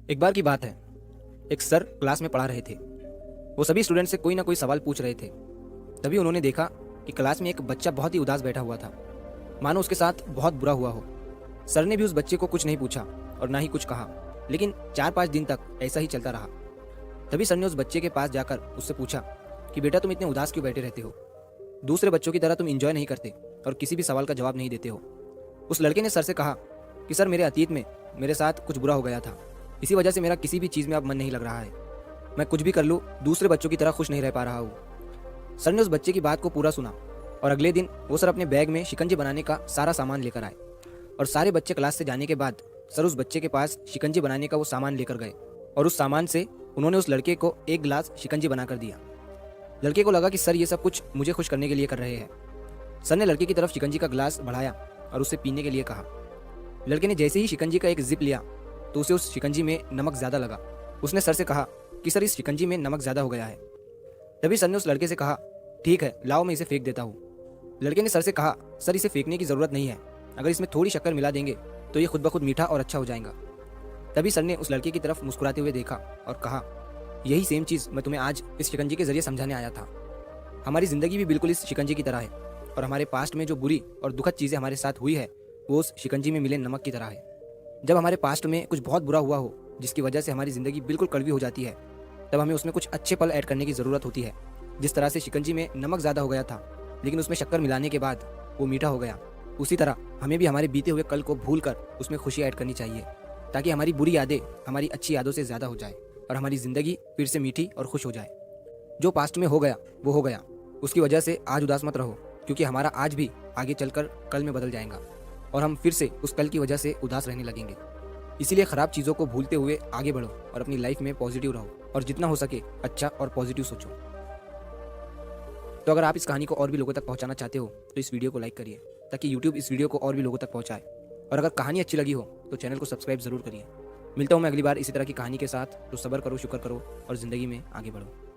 एक बार की बात है, एक सर क्लास में पढ़ा रहे थे। वो सभी स्टूडेंट से कोई ना कोई सवाल पूछ रहे थे। तभी उन्होंने देखा कि क्लास में एक बच्चा बहुत ही उदास बैठा हुआ था, मानो उसके साथ बहुत बुरा हुआ हो। सर ने भी उस बच्चे को कुछ नहीं पूछा और ना ही कुछ कहा, लेकिन 4-5 दिन तक ऐसा ही चलता रहा। तभी सर ने उस बच्चे के पास जाकर उससे पूछा कि बेटा, तुम इतने उदास क्यों बैठे रहते हो? दूसरे बच्चों की तरह तुम इंजॉय नहीं करते और किसी भी सवाल का जवाब नहीं देते हो। उस लड़के ने सर से कहा कि सर, मेरे अतीत में मेरे साथ कुछ बुरा हो गया था, इसी वजह से मेरा किसी भी चीज़ में अब मन नहीं लग रहा है। मैं कुछ भी कर लूँ, दूसरे बच्चों की तरह खुश नहीं रह पा रहा हूँ। सर ने उस बच्चे की बात को पूरा सुना और अगले दिन वो सर अपने बैग में शिकंजी बनाने का सारा सामान लेकर आए। और सारे बच्चे क्लास से जाने के बाद सर उस बच्चे के पास शिकंजी बनाने का वो सामान लेकर गए और उस सामान से उन्होंने उस लड़के को एक गिलास शिकंजी बनाकर दिया। लड़के को लगा कि सर ये सब कुछ मुझे खुश करने के लिए कर रहे हैं। सर ने लड़के की तरफ शिकंजी का गिलास बढ़ाया और उसे पीने के लिए कहा। लड़के ने जैसे ही शिकंजी का एक जिप लिया तो उसे उस शिकंजी में नमक ज़्यादा लगा। उसने सर से कहा कि सर, इस शिकंजी में नमक ज़्यादा हो गया है। तभी सर ने उस लड़के से कहा, ठीक है, लाओ मैं इसे फेंक देता हूँ। लड़के ने सर से कहा, सर इसे फेंकने की ज़रूरत नहीं है, अगर इसमें थोड़ी शक्कर मिला देंगे तो ये खुद ब खुद मीठा और अच्छा हो जाएगा। तभी सर ने उस लड़के की तरफ मुस्कुराते हुए देखा और कहा, यही सेम चीज़ मैं तुम्हें आज इस शिकंजी के जरिए समझाने आया था। हमारी ज़िंदगी भी बिल्कुल इस शिकंजी की तरह है और हमारे पास्ट में जो बुरी और दुखद चीज़ें हमारे साथ हुई है वो उस शिकंजी में मिले नमक की तरह है। जब हमारे पास्ट में कुछ बहुत बुरा हुआ हो जिसकी वजह से हमारी ज़िंदगी बिल्कुल कड़वी हो जाती है, तब हमें उसमें कुछ अच्छे पल ऐड करने की ज़रूरत होती है। जिस तरह से शिकंजी में नमक ज़्यादा हो गया था लेकिन उसमें शक्कर मिलाने के बाद वो मीठा हो गया, उसी तरह हमें भी हमारे बीते हुए कल को भूल कर उसमें खुशी ऐड करनी चाहिए, ताकि हमारी बुरी यादें हमारी अच्छी यादों से ज़्यादा हो जाए और हमारी ज़िंदगी फिर से मीठी और खुश हो जाए। जो पास्ट में हो गया वो हो गया, उसकी वजह से आज उदास मत रहो, क्योंकि हमारा आज भी आगे चलकर कल में बदल जाएगा और हम फिर से उस कल की वजह से उदास रहने लगेंगे। इसीलिए ख़राब चीज़ों को भूलते हुए आगे बढ़ो और अपनी लाइफ में पॉजिटिव रहो और जितना हो सके अच्छा और पॉजिटिव सोचो। तो अगर आप इस कहानी को और भी लोगों तक पहुंचाना चाहते हो तो इस वीडियो को लाइक करिए, ताकि YouTube इस वीडियो को और भी लोगों तक पहुंचाए। और अगर कहानी अच्छी लगी हो तो चैनल को सब्सक्राइब ज़रूर करिए। मिलता हूँ मैं अगली बार इसी तरह की कहानी के साथ। तो सब्र करो, शुक्र करो और ज़िंदगी में आगे बढ़ो।